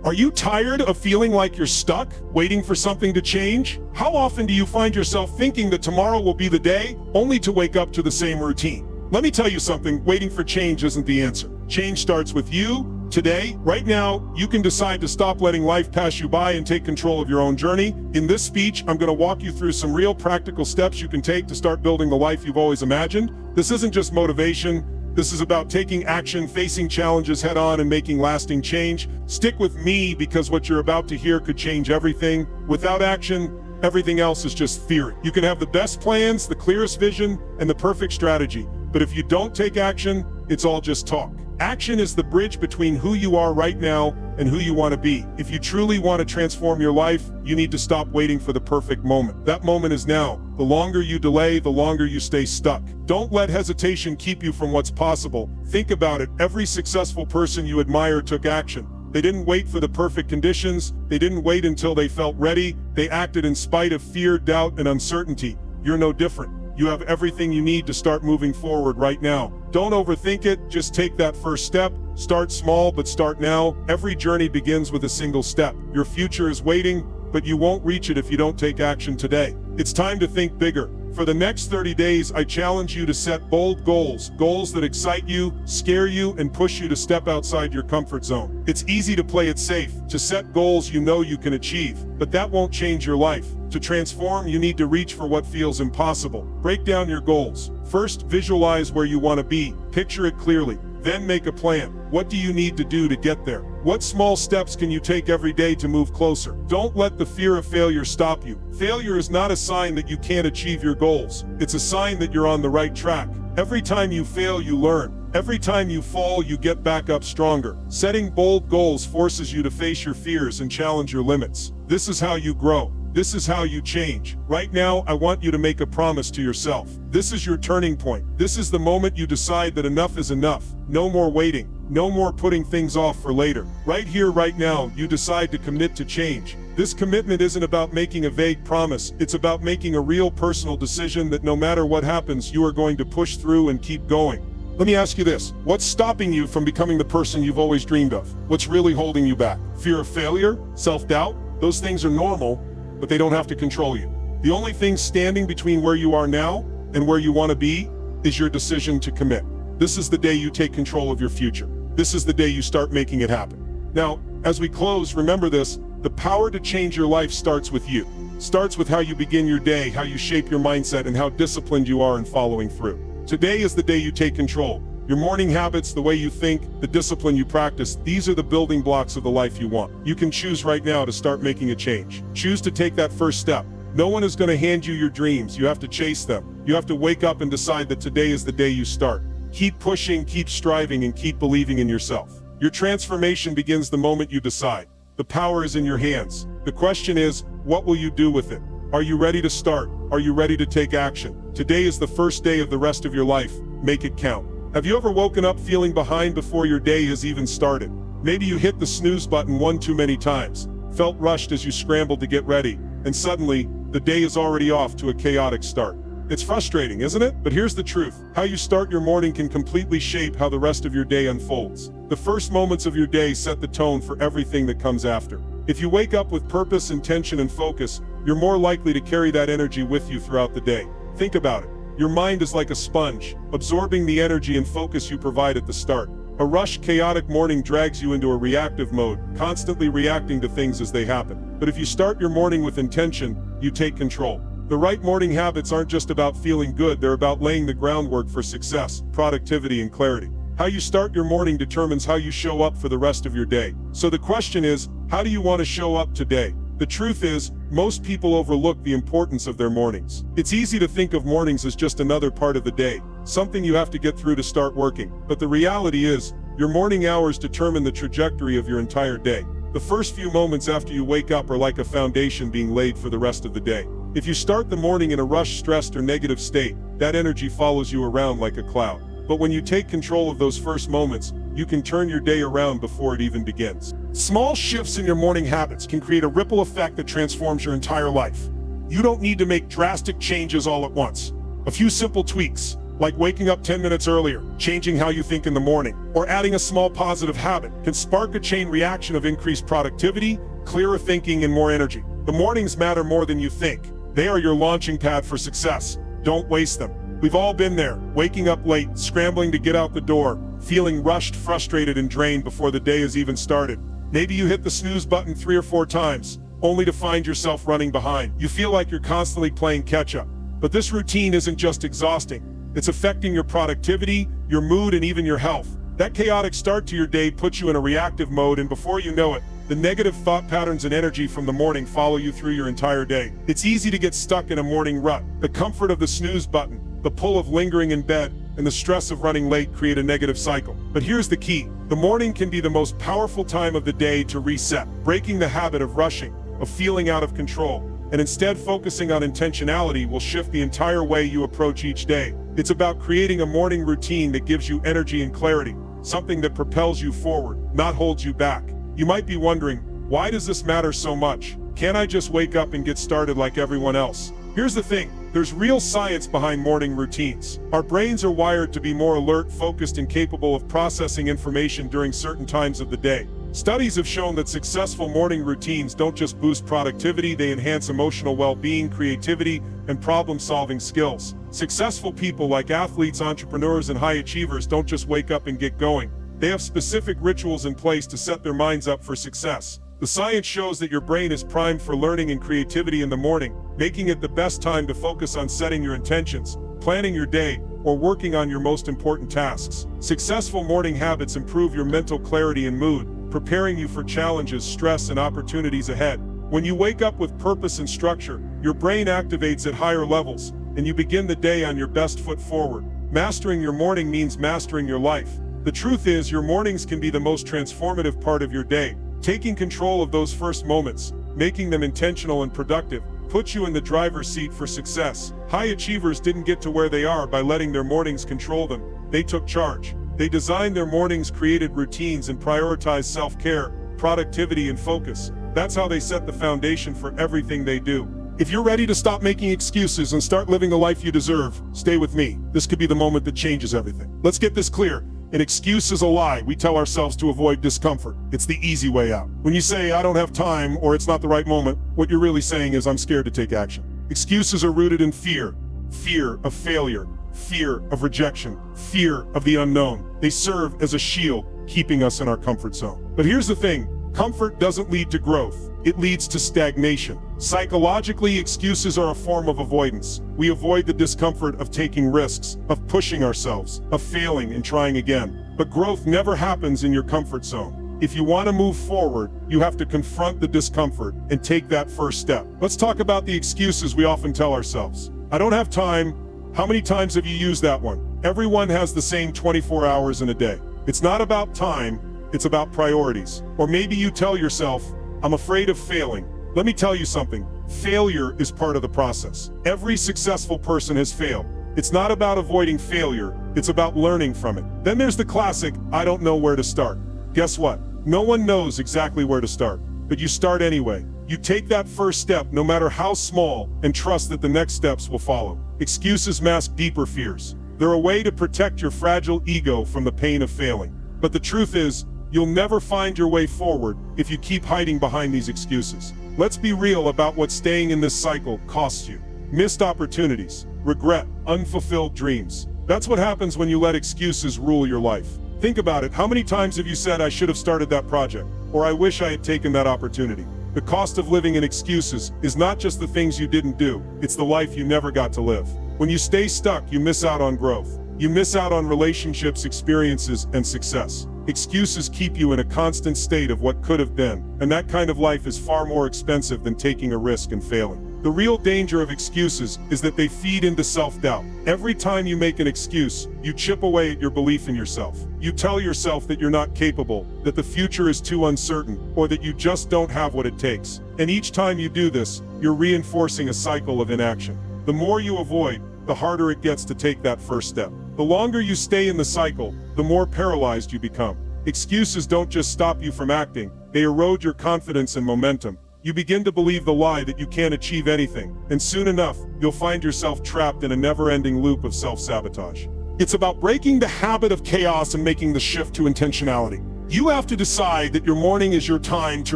Are you tired of feeling like you're stuck, waiting for something to change? How often do you find yourself thinking that tomorrow will be the day, only to wake up to the same routine? Let me tell you something, waiting for change isn't the answer. Change starts with you, today, right now. You can decide to stop letting life pass you by and take control of your own journey. In this speech, I'm going to walk you through some real practical steps you can take to start building the life you've always imagined. This isn't just motivation. This is about taking action, facing challenges head on, and making lasting change. Stick with me, because what you're about to hear could change everything. Without action, everything else is just theory. You can have the best plans, the clearest vision, and the perfect strategy, but if you don't take action, it's all just talk. Action is the bridge between who you are right now and who you want to be. If you truly want to transform your life, you need to stop waiting for the perfect moment. That moment is now. The longer you delay, the longer you stay stuck. Don't let hesitation keep you from what's possible. Think about it. Every successful person you admire took action. They didn't wait for the perfect conditions. They didn't wait until they felt ready. They acted in spite of fear, doubt, and uncertainty. You're no different. You have everything you need to start moving forward right now. Don't overthink it, just take that first step. Start small, but start now. Every journey begins with a single step. Your future is waiting, but you won't reach it if you don't take action today. It's time to think bigger. For the next 30 days, I challenge you to set bold goals. Goals that excite you, scare you, and push you to step outside your comfort zone. It's easy to play it safe, to set goals you know you can achieve, but that won't change your life. To transform, you need to reach for what feels impossible. Break down your goals. First, visualize where you want to be. Picture it clearly. Then make a plan. What do you need to do to get there? What small steps can you take every day to move closer? Don't let the fear of failure stop you. Failure is not a sign that you can't achieve your goals. It's a sign that you're on the right track. Every time you fail, you learn. Every time you fall, you get back up stronger. Setting bold goals forces you to face your fears and challenge your limits. This is how you grow. This is how you change. Right now, I want you to make a promise to yourself. This is your turning point. This is the moment you decide that enough is enough. No more waiting. No more putting things off for later. Right here, right now, you decide to commit to change. This commitment isn't about making a vague promise. It's about making a real personal decision that no matter what happens, you are going to push through and keep going. Let me ask you this. What's stopping you from becoming the person you've always dreamed of? What's really holding you back? Fear of failure? Self-doubt? Those things are normal, but they don't have to control you. The only thing standing between where you are now and where you want to be is your decision to commit. This is the day you take control of your future. This is the day you start making it happen. Now, as we close, remember this: the power to change your life starts with you. Starts with how you begin your day, how you shape your mindset, and how disciplined you are in following through. Today is the day you take control. Your morning habits, the way you think, the discipline you practice, these are the building blocks of the life you want. You can choose right now to start making a change. Choose to take that first step. No one is going to hand you your dreams. You have to chase them. You have to wake up and decide that today is the day you start. Keep pushing, keep striving, and keep believing in yourself. Your transformation begins the moment you decide. The power is in your hands. The question is, what will you do with it? Are you ready to start? Are you ready to take action? Today is the first day of the rest of your life. Make it count. Have you ever woken up feeling behind before your day has even started? Maybe you hit the snooze button one too many times, felt rushed as you scrambled to get ready, and suddenly, the day is already off to a chaotic start. It's frustrating, isn't it? But here's the truth. How you start your morning can completely shape how the rest of your day unfolds. The first moments of your day set the tone for everything that comes after. If you wake up with purpose, intention, and focus, you're more likely to carry that energy with you throughout the day. Think about it. Your mind is like a sponge, absorbing the energy and focus you provide at the start. A rushed, chaotic morning drags you into a reactive mode, constantly reacting to things as they happen. But if you start your morning with intention, you take control. The right morning habits aren't just about feeling good, they're about laying the groundwork for success, productivity, and clarity. How you start your morning determines how you show up for the rest of your day. So the question is, how do you want to show up today? The truth is, most people overlook the importance of their mornings. It's easy to think of mornings as just another part of the day, something you have to get through to start working. But the reality is, your morning hours determine the trajectory of your entire day. The first few moments after you wake up are like a foundation being laid for the rest of the day. If you start the morning in a rushed, stressed, or negative state, that energy follows you around like a cloud. But when you take control of those first moments, you can turn your day around before it even begins. Small shifts in your morning habits can create a ripple effect that transforms your entire life. You don't need to make drastic changes all at once. A few simple tweaks, like waking up 10 minutes earlier, changing how you think in the morning, or adding a small positive habit, can spark a chain reaction of increased productivity, clearer thinking, and more energy. The mornings matter more than you think. They are your launching pad for success. Don't waste them. We've all been there, waking up late, scrambling to get out the door, feeling rushed, frustrated, and drained before the day has even started. Maybe you hit the snooze button 3 or 4 times, only to find yourself running behind. You feel like you're constantly playing catch-up. But this routine isn't just exhausting. It's affecting your productivity, your mood, and even your health. That chaotic start to your day puts you in a reactive mode, and before you know it, the negative thought patterns and energy from the morning follow you through your entire day. It's easy to get stuck in a morning rut. The comfort of the snooze button, the pull of lingering in bed, and the stress of running late create a negative cycle. But here's the key. The morning can be the most powerful time of the day to reset, breaking the habit of rushing, of feeling out of control, and instead focusing on intentionality will shift the entire way you approach each day. It's about creating a morning routine that gives you energy and clarity, something that propels you forward, not holds you back. You might be wondering, why does this matter so much? Can't I just wake up and get started like everyone else? Here's the thing. There's real science behind morning routines. Our brains are wired to be more alert, focused, and capable of processing information during certain times of the day. Studies have shown that successful morning routines don't just boost productivity, they enhance emotional well-being, creativity, and problem-solving skills. Successful people like athletes, entrepreneurs, and high achievers don't just wake up and get going. They have specific rituals in place to set their minds up for success. The science shows that your brain is primed for learning and creativity in the morning, making it the best time to focus on setting your intentions, planning your day, or working on your most important tasks. Successful morning habits improve your mental clarity and mood, preparing you for challenges, stress, and opportunities ahead. When you wake up with purpose and structure, your brain activates at higher levels, and you begin the day on your best foot forward. Mastering your morning means mastering your life. The truth is, your mornings can be the most transformative part of your day. Taking control of those first moments, making them intentional and productive, puts you in the driver's seat for success. High achievers didn't get to where they are by letting their mornings control them. They took charge. They designed their mornings, created routines, and prioritized self-care, productivity, and focus. That's how they set the foundation for everything they do. If you're ready to stop making excuses and start living the life you deserve, stay with me. This could be the moment that changes everything. Let's get this clear. An excuse is a lie we tell ourselves to avoid discomfort. It's the easy way out. When you say, I don't have time, or it's not the right moment, what you're really saying is, I'm scared to take action. Excuses are rooted in fear. Fear of failure, fear of rejection, fear of the unknown. They serve as a shield, keeping us in our comfort zone. But here's the thing. Comfort doesn't lead to growth. It leads to stagnation. Psychologically, excuses are a form of avoidance. We avoid the discomfort of taking risks, of pushing ourselves, of failing and trying again. But growth never happens in your comfort zone. If you want to move forward, you have to confront the discomfort and take that first step. Let's talk about the excuses we often tell ourselves. I don't have time. How many times have you used that one? Everyone has the same 24 hours in a day. It's not about time. It's about priorities. Or maybe you tell yourself, I'm afraid of failing. Let me tell you something. Failure is part of the process. Every successful person has failed. It's not about avoiding failure. It's about learning from it. Then there's the classic, I don't know where to start. Guess what? No one knows exactly where to start, but you start anyway. You take that first step, no matter how small, and trust that the next steps will follow. Excuses mask deeper fears. They're a way to protect your fragile ego from the pain of failing. But the truth is, you'll never find your way forward if you keep hiding behind these excuses. Let's be real about what staying in this cycle costs you. Missed opportunities, regret, unfulfilled dreams. That's what happens when you let excuses rule your life. Think about it. How many times have you said, I should have started that project, or I wish I had taken that opportunity? The cost of living in excuses is not just the things you didn't do, it's the life you never got to live. When you stay stuck, you miss out on growth. You miss out on relationships, experiences, and success. Excuses keep you in a constant state of what could have been, and that kind of life is far more expensive than taking a risk and failing. The real danger of excuses is that they feed into self-doubt. Every time you make an excuse, you chip away at your belief in yourself. You tell yourself that you're not capable, that the future is too uncertain, or that you just don't have what it takes. And each time you do this, you're reinforcing a cycle of inaction. The more you avoid, the harder it gets to take that first step. The longer you stay in the cycle, the more paralyzed you become. Excuses don't just stop you from acting, they erode your confidence and momentum. You begin to believe the lie that you can't achieve anything, and soon enough, you'll find yourself trapped in a never-ending loop of self-sabotage. It's about breaking the habit of chaos and making the shift to intentionality. You have to decide that your morning is your time to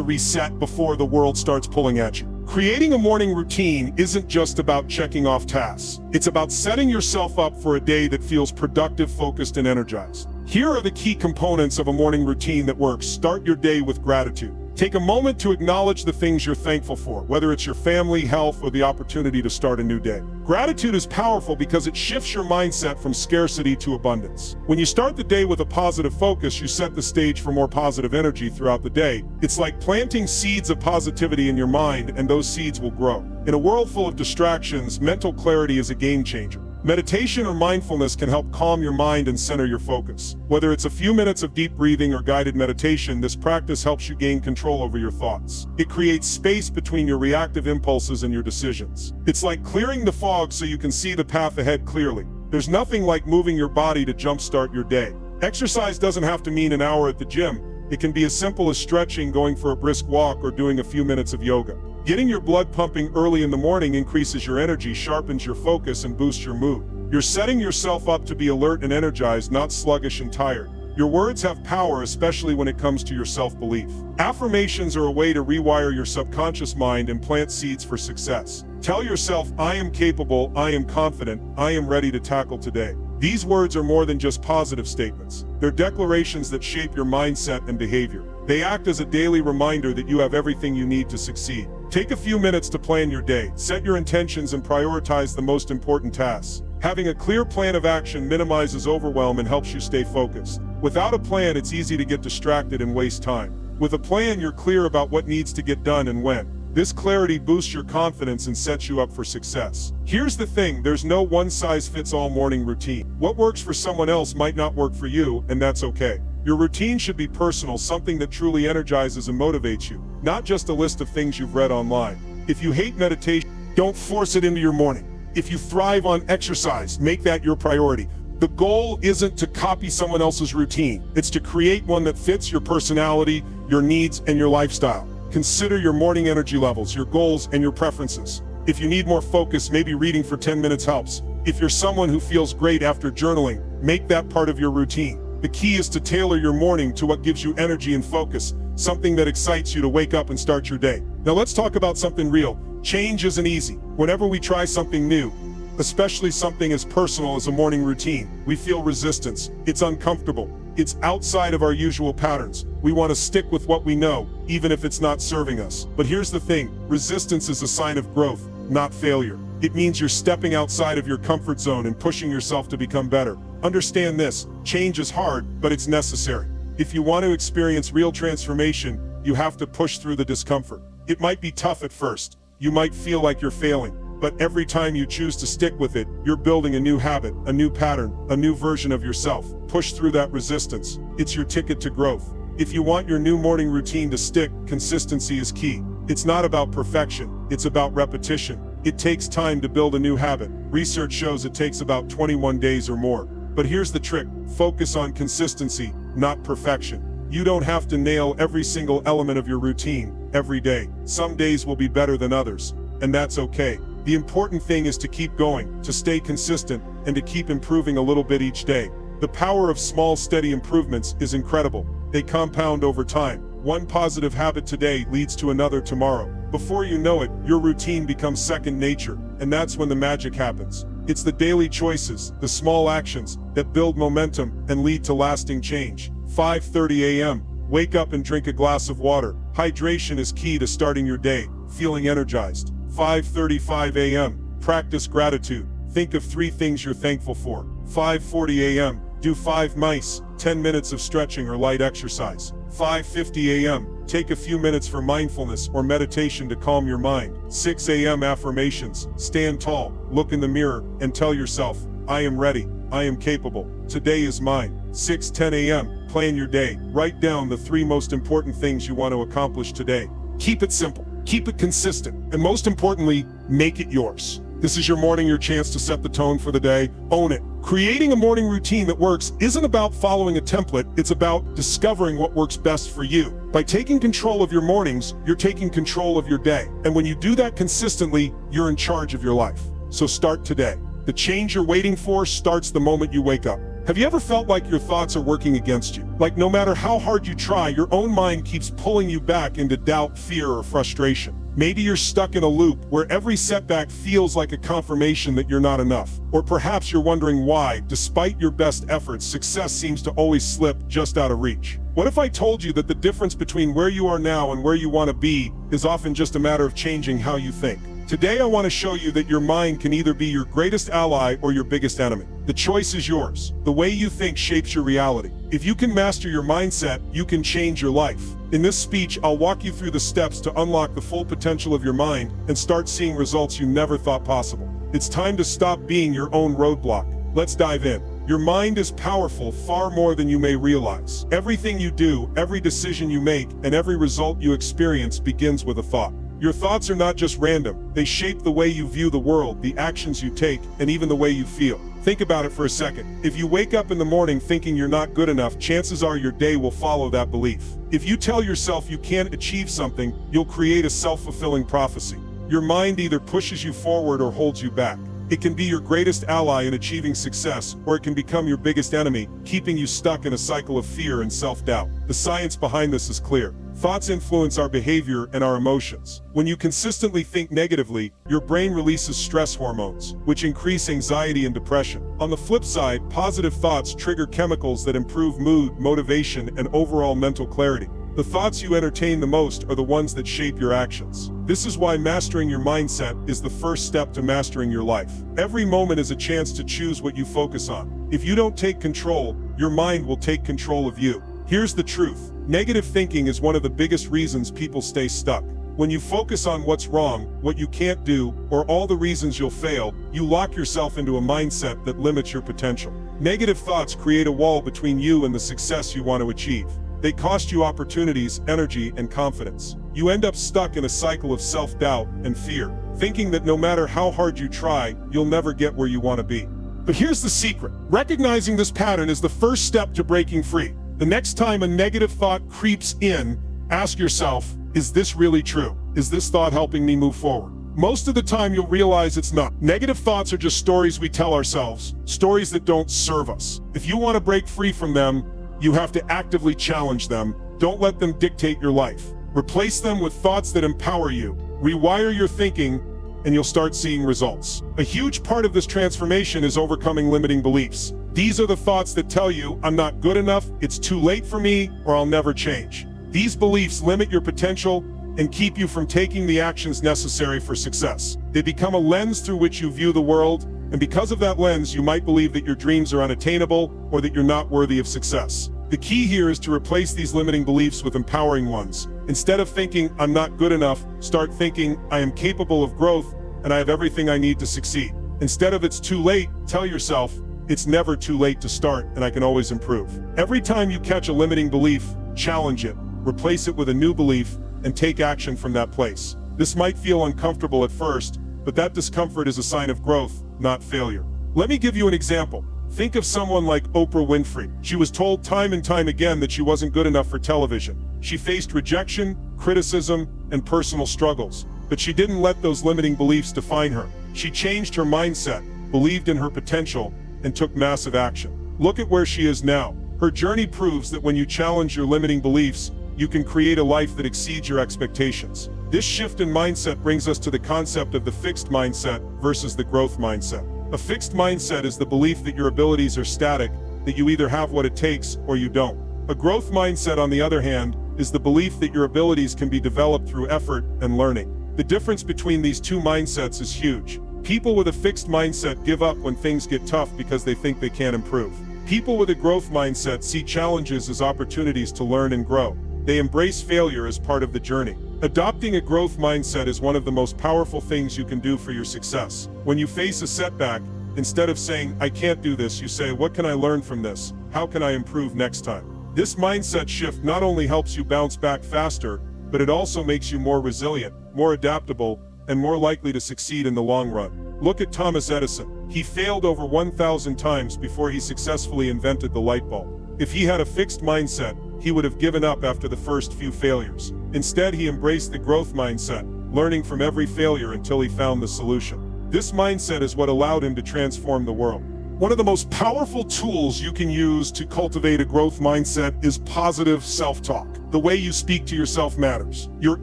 reset before the world starts pulling at you. Creating a morning routine isn't just about checking off tasks. It's about setting yourself up for a day that feels productive, focused, and energized. Here are the key components of a morning routine that works. Start your day with gratitude. Take a moment to acknowledge the things you're thankful for, whether it's your family, health, or the opportunity to start a new day. Gratitude is powerful because it shifts your mindset from scarcity to abundance. When you start the day with a positive focus, you set the stage for more positive energy throughout the day. It's like planting seeds of positivity in your mind, and those seeds will grow. In a world full of distractions, mental clarity is a game changer. Meditation or mindfulness can help calm your mind and center your focus. Whether it's a few minutes of deep breathing or guided meditation, this practice helps you gain control over your thoughts. It creates space between your reactive impulses and your decisions. It's like clearing the fog so you can see the path ahead clearly. There's nothing like moving your body to jumpstart your day. Exercise doesn't have to mean an hour at the gym. It can be as simple as stretching, going for a brisk walk, or doing a few minutes of yoga. Getting your blood pumping early in the morning increases your energy, sharpens your focus, and boosts your mood. You're setting yourself up to be alert and energized, not sluggish and tired. Your words have power, especially when it comes to your self-belief. Affirmations are a way to rewire your subconscious mind and plant seeds for success. Tell yourself, I am capable, I am confident, I am ready to tackle today. These words are more than just positive statements. They're declarations that shape your mindset and behavior. They act as a daily reminder that you have everything you need to succeed. Take a few minutes to plan your day, set your intentions, and prioritize the most important tasks. Having a clear plan of action minimizes overwhelm and helps you stay focused. Without a plan, it's easy to get distracted and waste time. With a plan, you're clear about what needs to get done and when. This clarity boosts your confidence and sets you up for success. Here's the thing, there's no one-size-fits-all morning routine. What works for someone else might not work for you, and that's okay. Your routine should be personal, something that truly energizes and motivates you, not just a list of things you've read online. If you hate meditation, don't force it into your morning. If you thrive on exercise, make that your priority. The goal isn't to copy someone else's routine. It's to create one that fits your personality, your needs, and your lifestyle. Consider your morning energy levels, your goals, and your preferences. If you need more focus, maybe reading for 10 minutes helps. If you're someone who feels great after journaling, make that part of your routine. The key is to tailor your morning to what gives you energy and focus, something that excites you to wake up and start your day. Now let's talk about something real. Change isn't easy. Whenever we try something new, especially something as personal as a morning routine, we feel resistance. It's uncomfortable. It's outside of our usual patterns. We want to stick with what we know, even if it's not serving us. But here's the thing, resistance is a sign of growth, not failure. It means you're stepping outside of your comfort zone and pushing yourself to become better. Understand this, change is hard, but it's necessary. If you want to experience real transformation, you have to push through the discomfort. It might be tough at first. You might feel like you're failing. But every time you choose to stick with it, you're building a new habit, a new pattern, a new version of yourself. Push through that resistance. It's your ticket to growth. If you want your new morning routine to stick, consistency is key. It's not about perfection, it's about repetition. It takes time to build a new habit. Research shows it takes about 21 days or more. But here's the trick, focus on consistency, not perfection. You don't have to nail every single element of your routine every day. Some days will be better than others, and that's okay. The important thing is to keep going, to stay consistent, and to keep improving a little bit each day. The power of small, steady improvements is incredible. They compound over time. One positive habit today leads to another tomorrow. Before you know it, your routine becomes second nature, and that's when the magic happens. It's the daily choices, the small actions, that build momentum and lead to lasting change. 5:30 a.m. Wake up and drink a glass of water. Hydration is key to starting your day, feeling energized. 5:35 a.m. Practice gratitude. Think of 3 things you're thankful for. 5:40 a.m. Do 5 nice, 10 minutes of stretching or light exercise. 5:50 a.m. Take a few minutes for mindfulness or meditation to calm your mind. 6 a.m. Affirmations. Stand tall, look in the mirror, and tell yourself, I am ready, I am capable, today is mine. 6:10 a.m. Plan your day. Write down the 3 most important things you want to accomplish today. Keep it simple, keep it consistent, and most importantly, make it yours. This is your morning, your chance to set the tone for the day. Own it. Creating a morning routine that works isn't about following a template, it's about discovering what works best for you. By taking control of your mornings, you're taking control of your day. And when you do that consistently, you're in charge of your life. So start today. The change you're waiting for starts the moment you wake up. Have you ever felt like your thoughts are working against you? Like no matter how hard you try, your own mind keeps pulling you back into doubt, fear, or frustration. Maybe you're stuck in a loop where every setback feels like a confirmation that you're not enough. Or perhaps you're wondering why, despite your best efforts, success seems to always slip just out of reach. What if I told you that the difference between where you are now and where you want to be is often just a matter of changing how you think? Today I want to show you that your mind can either be your greatest ally or your biggest enemy. The choice is yours. The way you think shapes your reality. If you can master your mindset, you can change your life. In this speech, I'll walk you through the steps to unlock the full potential of your mind and start seeing results you never thought possible. It's time to stop being your own roadblock. Let's dive in. Your mind is powerful far more than you may realize. Everything you do, every decision you make, and every result you experience begins with a thought. Your thoughts are not just random. They shape the way you view the world, the actions you take, and even the way you feel. Think about it for a second. If you wake up in the morning thinking you're not good enough, chances are your day will follow that belief. If you tell yourself you can't achieve something, you'll create a self-fulfilling prophecy. Your mind either pushes you forward or holds you back. It can be your greatest ally in achieving success, or it can become your biggest enemy, keeping you stuck in a cycle of fear and self-doubt. The science behind this is clear. Thoughts influence our behavior and our emotions. When you consistently think negatively, your brain releases stress hormones, which increase anxiety and depression. On the flip side, positive thoughts trigger chemicals that improve mood, motivation, and overall mental clarity. The thoughts you entertain the most are the ones that shape your actions. This is why mastering your mindset is the first step to mastering your life. Every moment is a chance to choose what you focus on. If you don't take control, your mind will take control of you. Here's the truth. Negative thinking is one of the biggest reasons people stay stuck. When you focus on what's wrong, what you can't do, or all the reasons you'll fail, you lock yourself into a mindset that limits your potential. Negative thoughts create a wall between you and the success you want to achieve. They cost you opportunities, energy, and confidence. You end up stuck in a cycle of self-doubt and fear, thinking that no matter how hard you try, you'll never get where you want to be. But here's the secret. Recognizing this pattern is the first step to breaking free. The next time a negative thought creeps in, ask yourself, is this really true? Is this thought helping me move forward? Most of the time you'll realize it's not. Negative thoughts are just stories we tell ourselves, stories that don't serve us. If you want to break free from them, you have to actively challenge them. Don't let them dictate your life. Replace them with thoughts that empower you. Rewire your thinking, and you'll start seeing results. A huge part of this transformation is overcoming limiting beliefs. These are the thoughts that tell you, I'm not good enough, it's too late for me, or I'll never change. These beliefs limit your potential and keep you from taking the actions necessary for success. They become a lens through which you view the world, and because of that lens, you might believe that your dreams are unattainable or that you're not worthy of success. The key here is to replace these limiting beliefs with empowering ones. Instead of thinking, I'm not good enough, start thinking, I am capable of growth and I have everything I need to succeed. Instead of it's too late, tell yourself, it's never too late to start and I can always improve. Every time you catch a limiting belief, challenge it, replace it with a new belief, and take action from that place. This might feel uncomfortable at first, but that discomfort is a sign of growth, not failure. Let me give you an example. Think of someone like Oprah Winfrey. She was told time and time again that she wasn't good enough for television. She faced rejection, criticism, and personal struggles. But she didn't let those limiting beliefs define her. She changed her mindset, believed in her potential, and took massive action. Look at where she is now. Her journey proves that when you challenge your limiting beliefs, you can create a life that exceeds your expectations. This shift in mindset brings us to the concept of the fixed mindset versus the growth mindset. A fixed mindset is the belief that your abilities are static, that you either have what it takes or you don't. A growth mindset, on the other hand, is the belief that your abilities can be developed through effort and learning. The difference between these two mindsets is huge. People with a fixed mindset give up when things get tough because they think they can't improve. People with a growth mindset see challenges as opportunities to learn and grow. They embrace failure as part of the journey. Adopting a growth mindset is one of the most powerful things you can do for your success. When you face a setback, instead of saying, I can't do this, you say, what can I learn from this? How can I improve next time? This mindset shift not only helps you bounce back faster, but it also makes you more resilient, more adaptable, and more likely to succeed in the long run. Look at Thomas Edison. He failed over 1,000 times before he successfully invented the light bulb. If he had a fixed mindset, he would have given up after the first few failures. Instead, he embraced the growth mindset, learning from every failure until he found the solution. This mindset is what allowed him to transform the world. One of the most powerful tools you can use to cultivate a growth mindset is positive self-talk. The way you speak to yourself matters. Your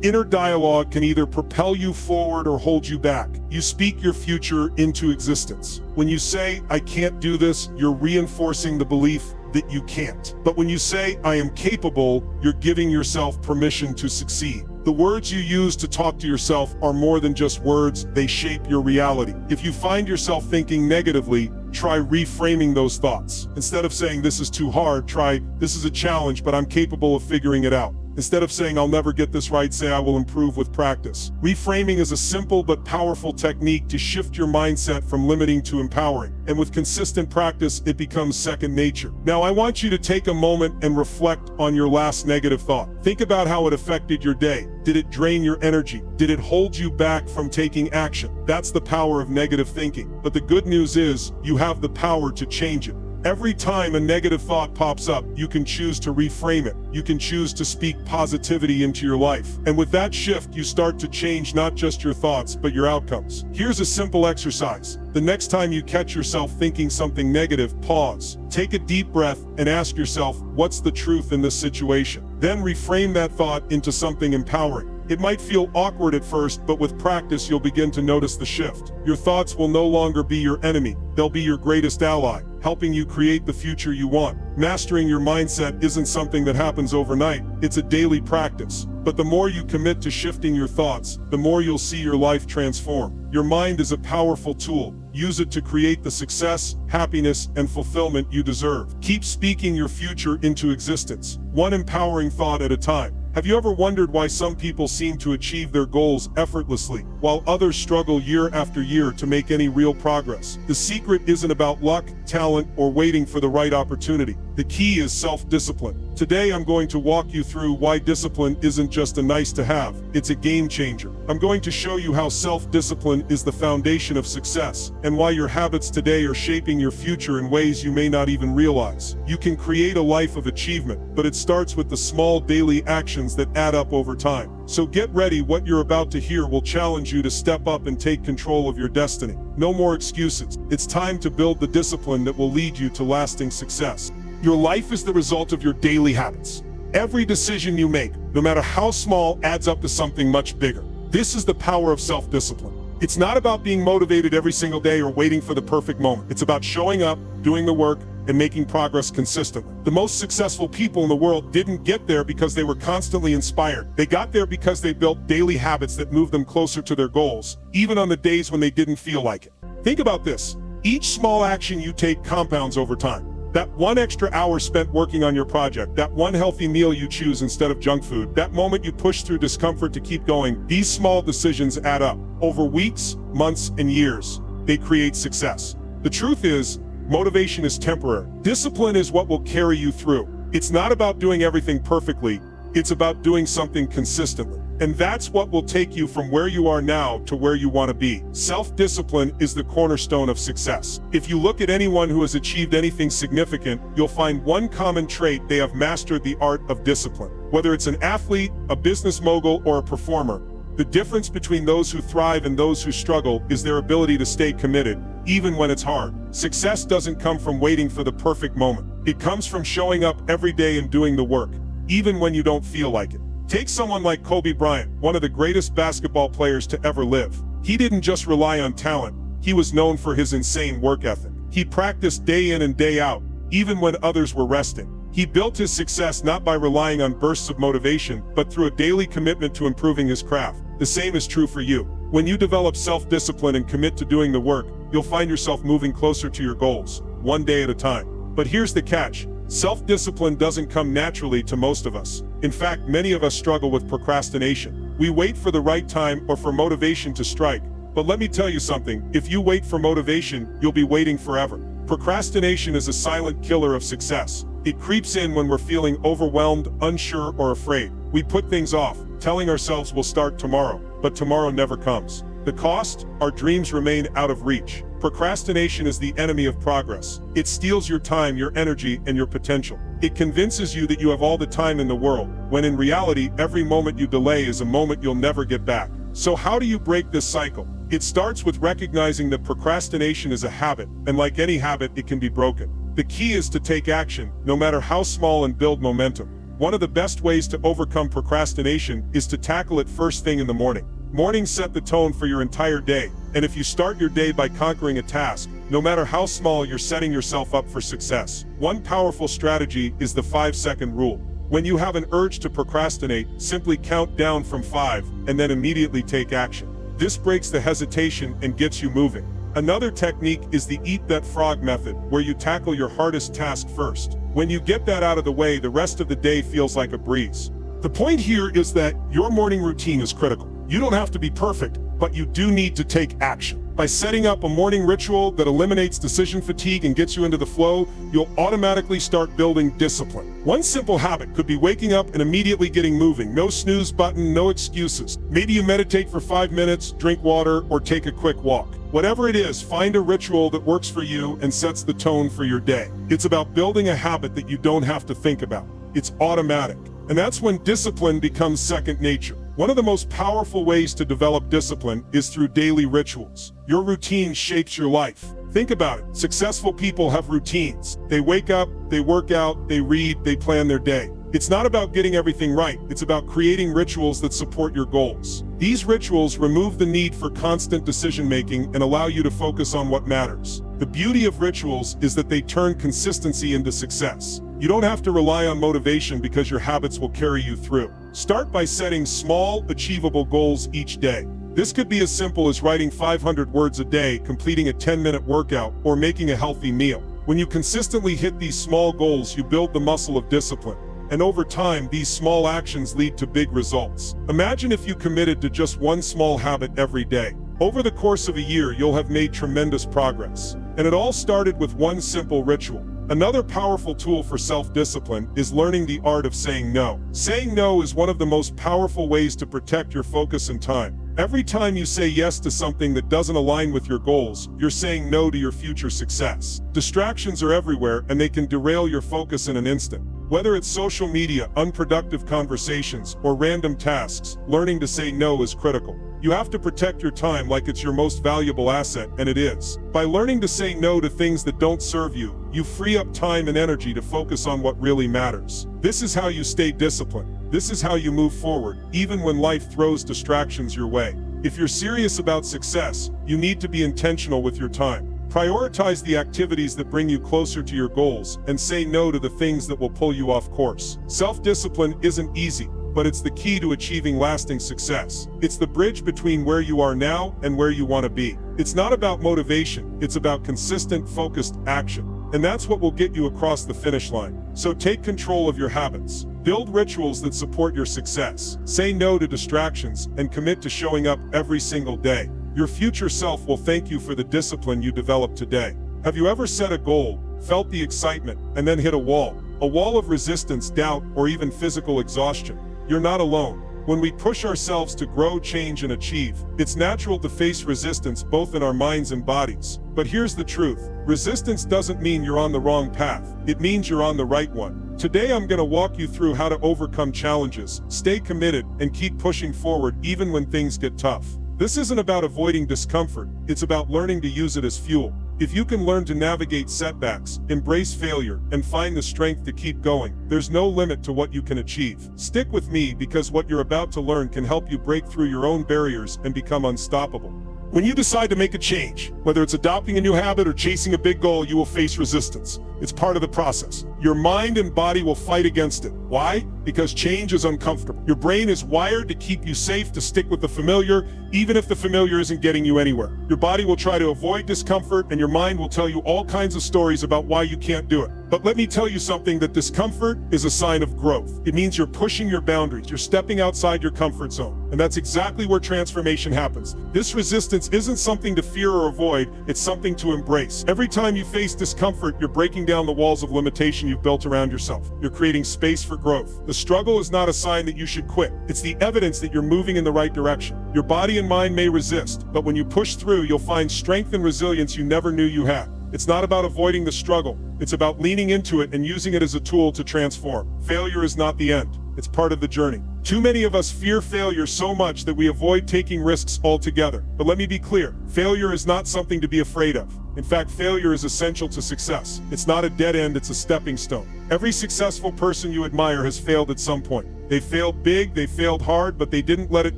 inner dialogue can either propel you forward or hold you back. You speak your future into existence. When you say, "I can't do this," you're reinforcing the belief that you can't. But when you say, "I am capable," you're giving yourself permission to succeed. The words you use to talk to yourself are more than just words, they shape your reality. If you find yourself thinking negatively, try reframing those thoughts. Instead of saying, "This is too hard," try, "This is a challenge, but I'm capable of figuring it out." Instead of saying, "I'll never get this right," say, "I will improve with practice." Reframing is a simple but powerful technique to shift your mindset from limiting to empowering. And with consistent practice, it becomes second nature. Now, I want you to take a moment and reflect on your last negative thought. Think about how it affected your day. Did it drain your energy? Did it hold you back from taking action? That's the power of negative thinking. But the good news is, you have the power to change it. Every time a negative thought pops up, you can choose to reframe it. You can choose to speak positivity into your life. And with that shift, you start to change not just your thoughts, but your outcomes. Here's a simple exercise. The next time you catch yourself thinking something negative, pause. Take a deep breath and ask yourself, what's the truth in this situation? Then reframe that thought into something empowering. It might feel awkward at first, but with practice, you'll begin to notice the shift. Your thoughts will no longer be your enemy. They'll be your greatest ally, helping you create the future you want. Mastering your mindset isn't something that happens overnight. It's a daily practice. But the more you commit to shifting your thoughts, the more you'll see your life transform. Your mind is a powerful tool. Use it to create the success, happiness, and fulfillment you deserve. Keep speaking your future into existence, one empowering thought at a time. Have you ever wondered why some people seem to achieve their goals effortlessly, while others struggle year after year to make any real progress? The secret isn't about luck, talent, or waiting for the right opportunity. The key is self-discipline. Today, I'm going to walk you through why discipline isn't just a nice to have, it's a game changer. I'm going to show you how self-discipline is the foundation of success, and why your habits today are shaping your future in ways you may not even realize. You can create a life of achievement, but it starts with the small daily actions that add up over time. So get ready, what you're about to hear will challenge you to step up and take control of your destiny. No more excuses. It's time to build the discipline that will lead you to lasting success. Your life is the result of your daily habits. Every decision you make, no matter how small, adds up to something much bigger. This is the power of self-discipline. It's not about being motivated every single day or waiting for the perfect moment. It's about showing up, doing the work, and making progress consistently. The most successful people in the world didn't get there because they were constantly inspired. They got there because they built daily habits that moved them closer to their goals, even on the days when they didn't feel like it. Think about this. Each small action you take compounds over time. That one extra hour spent working on your project, that one healthy meal you choose instead of junk food, that moment you push through discomfort to keep going, these small decisions add up. Over weeks, months, and years, they create success. The truth is, motivation is temporary. Discipline is what will carry you through. It's not about doing everything perfectly, it's about doing something consistently. And that's what will take you from where you are now to where you want to be. Self-discipline is the cornerstone of success. If you look at anyone who has achieved anything significant, you'll find one common trait: they have mastered the art of discipline. Whether it's an athlete, a business mogul, or a performer, the difference between those who thrive and those who struggle is their ability to stay committed, even when it's hard. Success doesn't come from waiting for the perfect moment. It comes from showing up every day and doing the work, even when you don't feel like it. Take someone like Kobe Bryant, one of the greatest basketball players to ever live. He didn't just rely on talent, he was known for his insane work ethic. He practiced day in and day out, even when others were resting. He built his success not by relying on bursts of motivation, but through a daily commitment to improving his craft. The same is true for you. When you develop self-discipline and commit to doing the work, you'll find yourself moving closer to your goals, one day at a time. But here's the catch. Self-discipline doesn't come naturally to most of us. In fact, many of us struggle with procrastination. We wait for the right time or for motivation to strike. But let me tell you something, if you wait for motivation, you'll be waiting forever. Procrastination is a silent killer of success. It creeps in when we're feeling overwhelmed, unsure, or afraid. We put things off, telling ourselves we'll start tomorrow, but tomorrow never comes. The cost? Our dreams remain out of reach. Procrastination is the enemy of progress. It steals your time, your energy, and your potential. It convinces you that you have all the time in the world, when in reality, every moment you delay is a moment you'll never get back. So how do you break this cycle? It starts with recognizing that procrastination is a habit, and like any habit, it can be broken. The key is to take action, no matter how small, and build momentum. One of the best ways to overcome procrastination is to tackle it first thing in the morning. Mornings set the tone for your entire day, and if you start your day by conquering a task, no matter how small, you're setting yourself up for success. One powerful strategy is the 5-second rule. When you have an urge to procrastinate, simply count down from 5, and then immediately take action. This breaks the hesitation and gets you moving. Another technique is the eat that frog method, where you tackle your hardest task first. When you get that out of the way, the rest of the day feels like a breeze. The point here is that your morning routine is critical. You don't have to be perfect, but you do need to take action. By setting up a morning ritual that eliminates decision fatigue and gets you into the flow, you'll automatically start building discipline. One simple habit could be waking up and immediately getting moving. No snooze button, no excuses. Maybe you meditate for 5 minutes, drink water, or take a quick walk. Whatever it is, find a ritual that works for you and sets the tone for your day. It's about building a habit that you don't have to think about. It's automatic. And that's when discipline becomes second nature. One of the most powerful ways to develop discipline is through daily rituals. Your routine shapes your life. Think about it. Successful people have routines. They wake up, they work out, they read, they plan their day. It's not about getting everything right. It's about creating rituals that support your goals. These rituals remove the need for constant decision-making and allow you to focus on what matters. The beauty of rituals is that they turn consistency into success. You don't have to rely on motivation because your habits will carry you through. Start by setting small, achievable goals each day. This could be as simple as writing 500 words a day, completing a 10-minute workout, or making a healthy meal. When you consistently hit these small goals, you build the muscle of discipline. And over time, these small actions lead to big results. Imagine if you committed to just one small habit every day. Over the course of a year, you'll have made tremendous progress. And it all started with one simple ritual. Another powerful tool for self-discipline is learning the art of saying no. Saying no is one of the most powerful ways to protect your focus and time. Every time you say yes to something that doesn't align with your goals, you're saying no to your future success. Distractions are everywhere, and they can derail your focus in an instant. Whether it's social media, unproductive conversations, or random tasks, learning to say no is critical. You have to protect your time like it's your most valuable asset, and it is. By learning to say no to things that don't serve you, you free up time and energy to focus on what really matters. This is how you stay disciplined. This is how you move forward, even when life throws distractions your way. If you're serious about success, you need to be intentional with your time. Prioritize the activities that bring you closer to your goals, and say no to the things that will pull you off course. Self-discipline isn't easy, but it's the key to achieving lasting success. It's the bridge between where you are now and where you want to be. It's not about motivation, it's about consistent, focused action. And that's what will get you across the finish line. So take control of your habits. Build rituals that support your success. Say no to distractions, and commit to showing up every single day. Your future self will thank you for the discipline you developed today. Have you ever set a goal, felt the excitement, and then hit a wall? A wall of resistance, doubt, or even physical exhaustion? You're not alone. When we push ourselves to grow, change, and achieve, it's natural to face resistance both in our minds and bodies. But here's the truth. Resistance doesn't mean you're on the wrong path. It means you're on the right one. Today I'm going to walk you through how to overcome challenges, stay committed, and keep pushing forward even when things get tough. This isn't about avoiding discomfort, it's about learning to use it as fuel. If you can learn to navigate setbacks, embrace failure, and find the strength to keep going, there's no limit to what you can achieve. Stick with me, because what you're about to learn can help you break through your own barriers and become unstoppable. When you decide to make a change, whether it's adopting a new habit or chasing a big goal, you will face resistance. It's part of the process. Your mind and body will fight against it. Why? Because change is uncomfortable. Your brain is wired to keep you safe, to stick with the familiar, even if the familiar isn't getting you anywhere. Your body will try to avoid discomfort, and your mind will tell you all kinds of stories about why you can't do it. But let me tell you something, that discomfort is a sign of growth. It means you're pushing your boundaries, you're stepping outside your comfort zone. And that's exactly where transformation happens. This resistance isn't something to fear or avoid, it's something to embrace. Every time you face discomfort, you're breaking down the walls of limitation you've built around yourself. You're creating space for growth. The struggle is not a sign that you should quit. It's the evidence that you're moving in the right direction. Your body and mind may resist, but when you push through, you'll find strength and resilience you never knew you had. It's not about avoiding the struggle. It's about leaning into it and using it as a tool to transform. Failure is not the end. It's part of the journey. Too many of us fear failure so much that we avoid taking risks altogether. But let me be clear, failure is not something to be afraid of. In fact, failure is essential to success. It's not a dead end, it's a stepping stone. Every successful person you admire has failed at some point. They failed big, they failed hard, but they didn't let it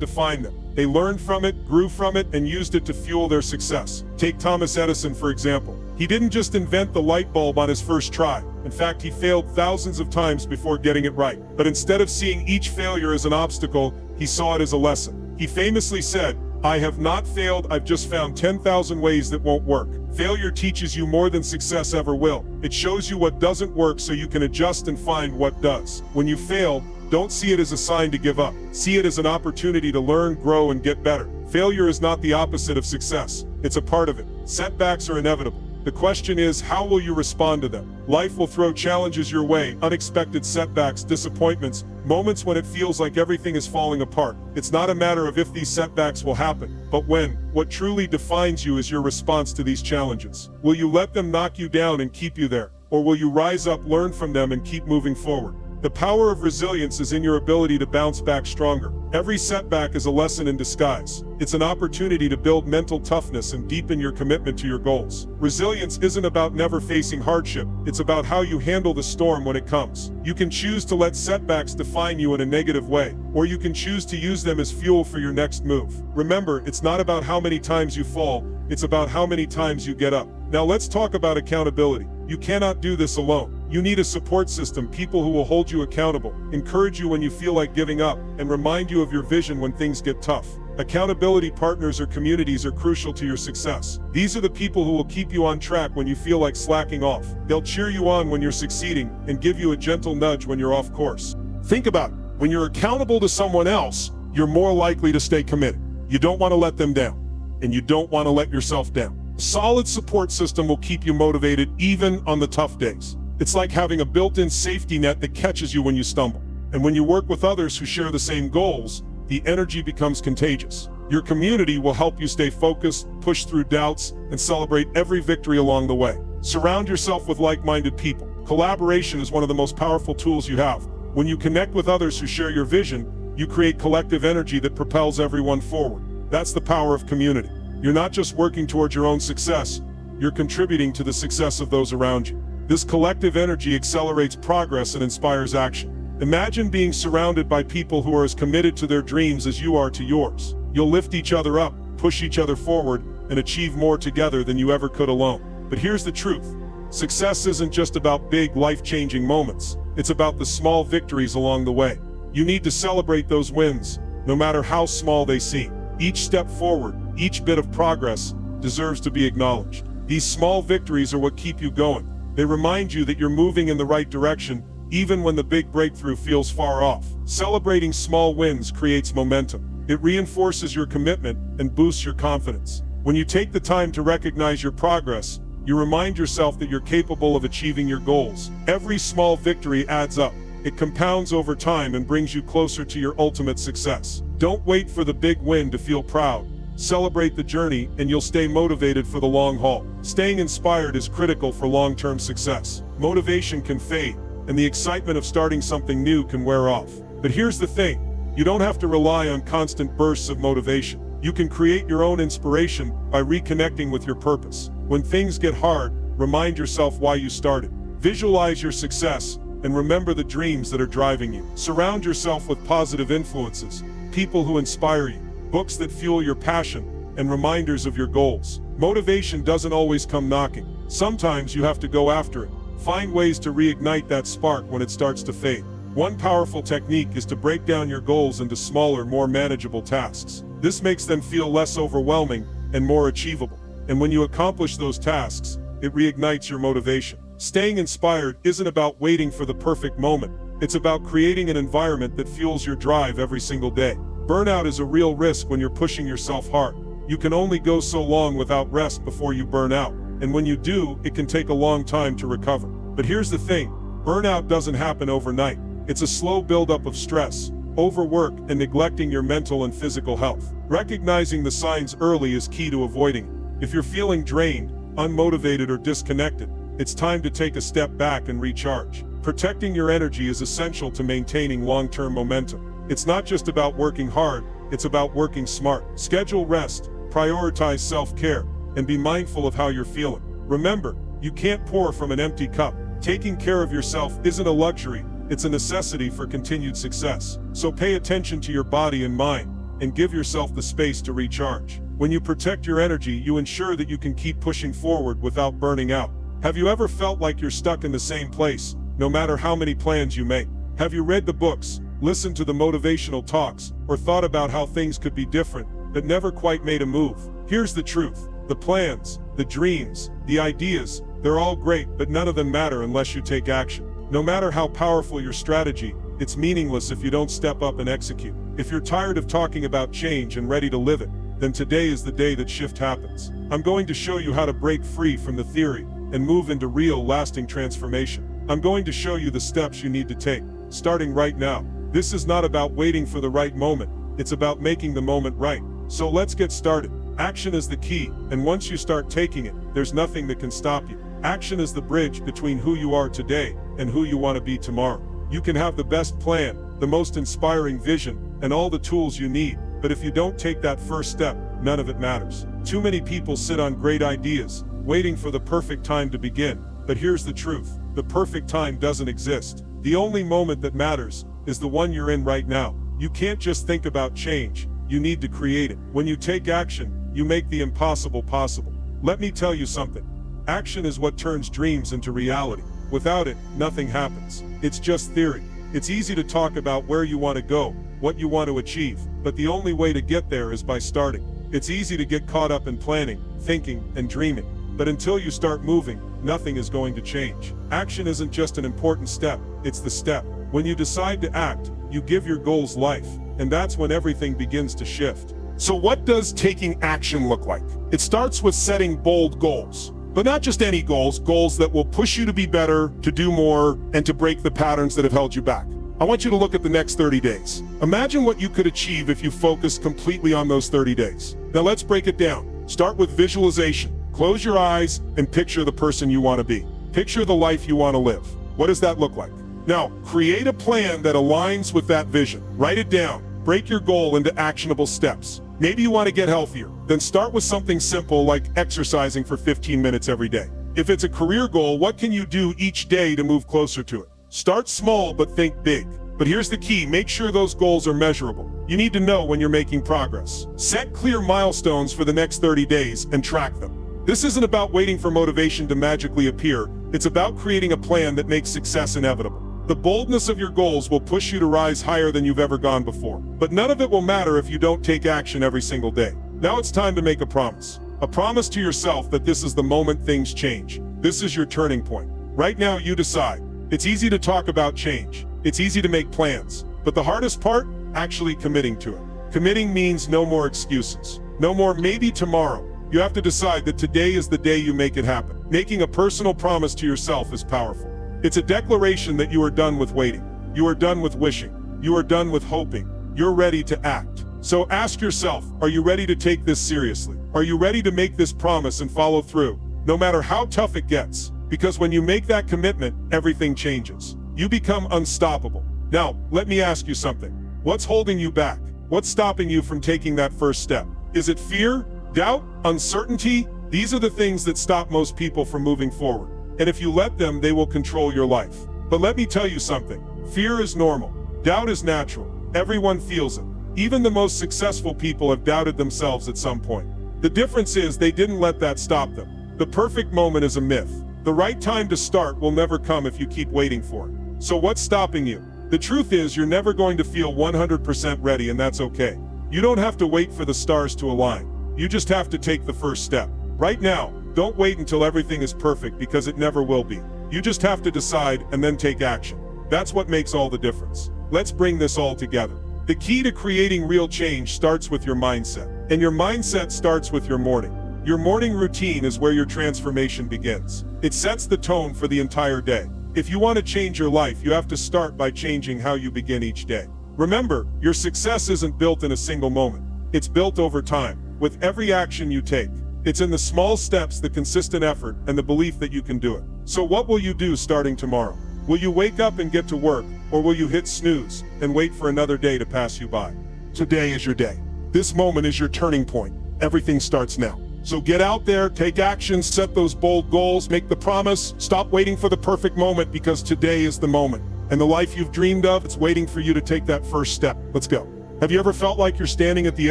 define them. They learned from it, grew from it, and used it to fuel their success. Take Thomas Edison, for example. He didn't just invent the light bulb on his first try. In fact, he failed thousands of times before getting it right. But instead of seeing each failure as an obstacle, he saw it as a lesson. He famously said, "I have not failed, I've just found 10,000 ways that won't work." Failure teaches you more than success ever will. It shows you what doesn't work so you can adjust and find what does. When you fail, don't see it as a sign to give up. See it as an opportunity to learn, grow, and get better. Failure is not the opposite of success. It's a part of it. Setbacks are inevitable. The question is, how will you respond to them? Life will throw challenges your way, unexpected setbacks, disappointments, moments when it feels like everything is falling apart. It's not a matter of if these setbacks will happen, but when. What truly defines you is your response to these challenges. Will you let them knock you down and keep you there? Or will you rise up, learn from them, and keep moving forward? The power of resilience is in your ability to bounce back stronger. Every setback is a lesson in disguise. It's an opportunity to build mental toughness and deepen your commitment to your goals. Resilience isn't about never facing hardship. It's about how you handle the storm when it comes. You can choose to let setbacks define you in a negative way, or you can choose to use them as fuel for your next move. Remember, it's not about how many times you fall, it's about how many times you get up. Now let's talk about accountability. You cannot do this alone. You need a support system, people who will hold you accountable, encourage you when you feel like giving up, and remind you of your vision when things get tough. Accountability partners or communities are crucial to your success. These are the people who will keep you on track when you feel like slacking off. They'll cheer you on when you're succeeding and give you a gentle nudge when you're off course. Think about it. When you're accountable to someone else, you're more likely to stay committed. You don't want to let them down, and you don't want to let yourself down. A solid support system will keep you motivated even on the tough days. It's like having a built-in safety net that catches you when you stumble. And when you work with others who share the same goals, the energy becomes contagious. Your community will help you stay focused, push through doubts, and celebrate every victory along the way. Surround yourself with like-minded people. Collaboration is one of the most powerful tools you have. When you connect with others who share your vision, you create collective energy that propels everyone forward. That's the power of community. You're not just working towards your own success, you're contributing to the success of those around you. This collective energy accelerates progress and inspires action. Imagine being surrounded by people who are as committed to their dreams as you are to yours. You'll lift each other up, push each other forward, and achieve more together than you ever could alone. But here's the truth. Success isn't just about big, life-changing moments. It's about the small victories along the way. You need to celebrate those wins, no matter how small they seem. Each step forward, each bit of progress, deserves to be acknowledged. These small victories are what keep you going. They remind you that you're moving in the right direction, even when the big breakthrough feels far off. Celebrating small wins creates momentum. It reinforces your commitment and boosts your confidence. When you take the time to recognize your progress, you remind yourself that you're capable of achieving your goals. Every small victory adds up. It compounds over time and brings you closer to your ultimate success. Don't wait for the big win to feel proud. Celebrate the journey and you'll stay motivated for the long haul. Staying inspired is critical for long-term success. Motivation can fade, and the excitement of starting something new can wear off. But here's the thing, you don't have to rely on constant bursts of motivation. You can create your own inspiration by reconnecting with your purpose. When things get hard, remind yourself why you started. Visualize your success, and remember the dreams that are driving you. Surround yourself with positive influences, people who inspire you, books that fuel your passion, and reminders of your goals. Motivation doesn't always come knocking. Sometimes you have to go after it. Find ways to reignite that spark when it starts to fade. One powerful technique is to break down your goals into smaller, more manageable tasks. This makes them feel less overwhelming and more achievable. And when you accomplish those tasks, it reignites your motivation. Staying inspired isn't about waiting for the perfect moment. It's about creating an environment that fuels your drive every single day. Burnout is a real risk when you're pushing yourself hard. You can only go so long without rest before you burn out. And when you do, it can take a long time to recover. But here's the thing, burnout doesn't happen overnight. It's a slow buildup of stress, overwork, and neglecting your mental and physical health. Recognizing the signs early is key to avoiding it. If you're feeling drained, unmotivated, or disconnected, it's time to take a step back and recharge. Protecting your energy is essential to maintaining long-term momentum. It's not just about working hard, it's about working smart. Schedule rest, prioritize self-care, and be mindful of how you're feeling. Remember, you can't pour from an empty cup. Taking care of yourself isn't a luxury, it's a necessity for continued success. So pay attention to your body and mind, and give yourself the space to recharge. When you protect your energy, you ensure that you can keep pushing forward without burning out. Have you ever felt like you're stuck in the same place, no matter how many plans you make? Have you read the books, listened to the motivational talks, or thought about how things could be different, but never quite made a move? Here's the truth. The plans, the dreams, the ideas, they're all great, but none of them matter unless you take action. No matter how powerful your strategy, it's meaningless if you don't step up and execute. If you're tired of talking about change and ready to live it, then today is the day that shift happens. I'm going to show you how to break free from the theory and move into real, lasting transformation. I'm going to show you the steps you need to take, starting right now. This is not about waiting for the right moment, it's about making the moment right. So let's get started. Action is the key, and once you start taking it, there's nothing that can stop you. Action is the bridge between who you are today and who you want to be tomorrow. You can have the best plan, the most inspiring vision, and all the tools you need, but if you don't take that first step, none of it matters. Too many people sit on great ideas, waiting for the perfect time to begin. But here's the truth, the perfect time doesn't exist. The only moment that matters is the one you're in right now. You can't just think about change, you need to create it. When you take action, you make the impossible possible. Let me tell you something. Action is what turns dreams into reality. Without it, nothing happens. It's just theory. It's easy to talk about where you want to go, what you want to achieve, but the only way to get there is by starting. It's easy to get caught up in planning, thinking, and dreaming. But until you start moving, nothing is going to change. Action isn't just an important step, it's the step. When you decide to act, you give your goals life, and that's when everything begins to shift. So what does taking action look like? It starts with setting bold goals. But not just any goals, goals that will push you to be better, to do more, and to break the patterns that have held you back. I want you to look at the next 30 days. Imagine what you could achieve if you focused completely on those 30 days. Now let's break it down. Start with visualization. Close your eyes and picture the person you want to be. Picture the life you want to live. What does that look like? Now, create a plan that aligns with that vision. Write it down. Break your goal into actionable steps. Maybe you want to get healthier. Then start with something simple like exercising for 15 minutes every day. If it's a career goal, what can you do each day to move closer to it? Start small, but think big. But here's the key, make sure those goals are measurable. You need to know when you're making progress. Set clear milestones for the next 30 days and track them. This isn't about waiting for motivation to magically appear. It's about creating a plan that makes success inevitable. The boldness of your goals will push you to rise higher than you've ever gone before. But none of it will matter if you don't take action every single day. Now it's time to make a promise. A promise to yourself that this is the moment things change. This is your turning point. Right now you decide. It's easy to talk about change. It's easy to make plans. But the hardest part? Actually committing to it. Committing means no more excuses. No more maybe tomorrow. You have to decide that today is the day you make it happen. Making a personal promise to yourself is powerful. It's a declaration that you are done with waiting. You are done with wishing. You are done with hoping. You're ready to act. So ask yourself, are you ready to take this seriously? Are you ready to make this promise and follow through, no matter how tough it gets? Because when you make that commitment, everything changes. You become unstoppable. Now, let me ask you something. What's holding you back? What's stopping you from taking that first step? Is it fear, doubt, uncertainty? These are the things that stop most people from moving forward. And if you let them, they will control your life. But let me tell you something. Fear is normal. Doubt is natural. Everyone feels it. Even the most successful people have doubted themselves at some point. The difference is they didn't let that stop them. The perfect moment is a myth. The right time to start will never come if you keep waiting for it. So what's stopping you? The truth is you're never going to feel 100% ready, and that's okay. You don't have to wait for the stars to align. You just have to take the first step. Right now, don't wait until everything is perfect, because it never will be. You just have to decide and then take action. That's what makes all the difference. Let's bring this all together. The key to creating real change starts with your mindset. And your mindset starts with your morning. Your morning routine is where your transformation begins. It sets the tone for the entire day. If you want to change your life, you have to start by changing how you begin each day. Remember, your success isn't built in a single moment. It's built over time, with every action you take. It's in the small steps, the consistent effort, and the belief that you can do it. So what will you do starting tomorrow? Will you wake up and get to work, or will you hit snooze and wait for another day to pass you by? Today is your day. This moment is your turning point. Everything starts now. So get out there, take action, set those bold goals, make the promise, stop waiting for the perfect moment, because today is the moment. And the life you've dreamed of, it's waiting for you to take that first step. Let's go. Have you ever felt like you're standing at the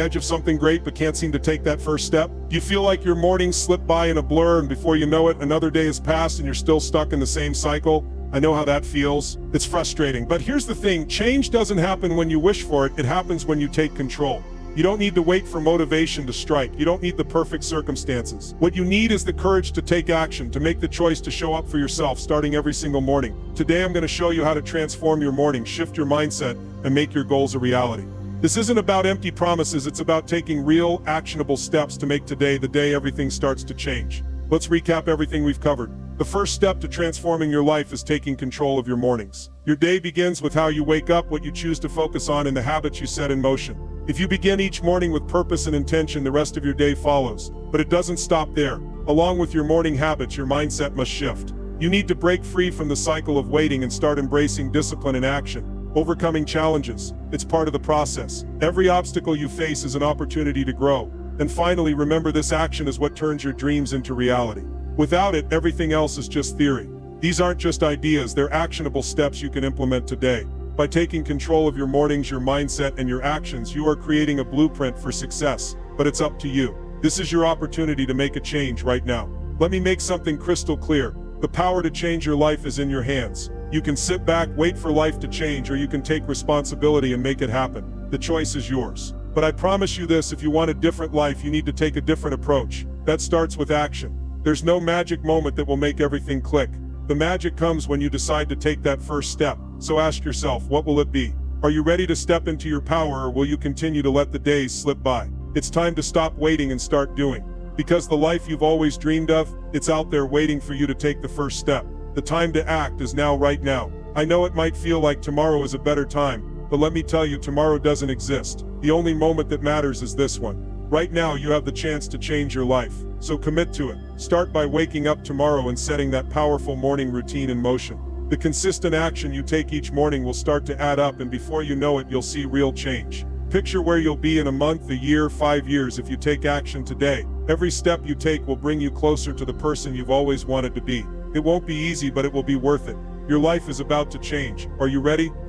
edge of something great but can't seem to take that first step? Do you feel like your mornings slip by in a blur, and before you know it, another day has passed and you're still stuck in the same cycle? I know how that feels. It's frustrating. But here's the thing, change doesn't happen when you wish for it, it happens when you take control. You don't need to wait for motivation to strike. You don't need the perfect circumstances. What you need is the courage to take action, to make the choice to show up for yourself starting every single morning. Today I'm going to show you how to transform your morning, shift your mindset, and make your goals a reality. This isn't about empty promises, it's about taking real, actionable steps to make today the day everything starts to change. Let's recap everything we've covered. The first step to transforming your life is taking control of your mornings. Your day begins with how you wake up, what you choose to focus on, and the habits you set in motion. If you begin each morning with purpose and intention, the rest of your day follows. But it doesn't stop there. Along with your morning habits, your mindset must shift. You need to break free from the cycle of waiting and start embracing discipline and action. Overcoming challenges, it's part of the process. Every obstacle you face is an opportunity to grow. And finally, remember, this action is what turns your dreams into reality. Without it, everything else is just theory. These aren't just ideas, they're actionable steps you can implement today. By taking control of your mornings, your mindset, and your actions, you are creating a blueprint for success. But it's up to you. This is your opportunity to make a change right now. Let me make something crystal clear. The power to change your life is in your hands. You can sit back, wait for life to change, or you can take responsibility and make it happen. The choice is yours. But I promise you this, if you want a different life, you need to take a different approach. That starts with action. There's no magic moment that will make everything click. The magic comes when you decide to take that first step. So ask yourself, what will it be? Are you ready to step into your power, or will you continue to let the days slip by? It's time to stop waiting and start doing. Because the life you've always dreamed of, it's out there waiting for you to take the first step. The time to act is now, right now. I know it might feel like tomorrow is a better time, but let me tell you, tomorrow doesn't exist. The only moment that matters is this one. Right now you have the chance to change your life. So commit to it. Start by waking up tomorrow and setting that powerful morning routine in motion. The consistent action you take each morning will start to add up, and before you know it, you'll see real change. Picture where you'll be in a month, a year, 5 years if you take action today. Every step you take will bring you closer to the person you've always wanted to be. It won't be easy, but it will be worth it. Your life is about to change. Are you ready?